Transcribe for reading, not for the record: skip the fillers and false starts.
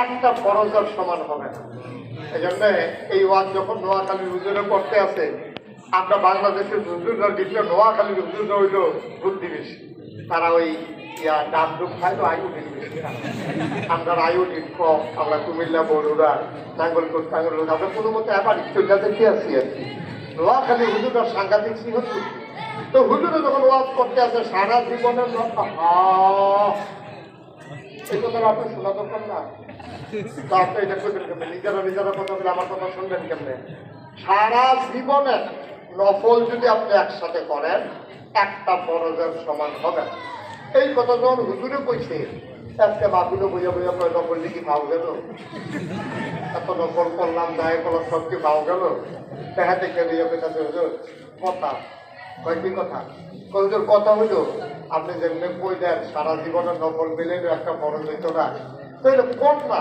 একটা ফরজের সমান হবে না। এই জন্য এই ওয়াজ যখন নোয়াখালীর হুজুরে করতে আছে, আমরা বাংলাদেশের হুজুররা দেখলে নোয়াখালীর হুজুররা হইল বুদ্ধি বেশি, তারা ওই ডাব ডুব খায় তো আয়োডিন বেশি, আমরা আয়োডিন কম, আমরা কুমিল্লা বড়ুরা নাঙ্গলকোট টাঙ্গলকোট আমরা কোনো মতো আবার চলে দেখে আসি আর কি। নোয়াখালী হুজুররা সাংঘাতিক সিংহ, তো হুজুরে যখন ওয়াজ করতে আছে সারা জীবনের এই কথাটা আপনি শোনা দরকার না, তা আপনি এটা করবেন কেমন? নিজেরা কথা বলে আমার কথা শুনবেন কেমনে? সারা জীবনের নফল যদি আপনি একসাথে করেন একটা ফরজের সমান হবে। এই কথা যখন হুজুরে কইছে, একটা বাকিও বইয়া বইয়া কয় নফল কি পাও গেল, এত নফল করলাম দায় করলাম সব কি পাও গেল, দেখা দেখে বইয়া পেটাছে হুজুর কথা কয়েকটি কথা হুজুর কথা হইল আপনি যেমনি কই দেন সারা জীবনের নফল মিলে একটা ফরজ হইতো না, তো এটা কোন না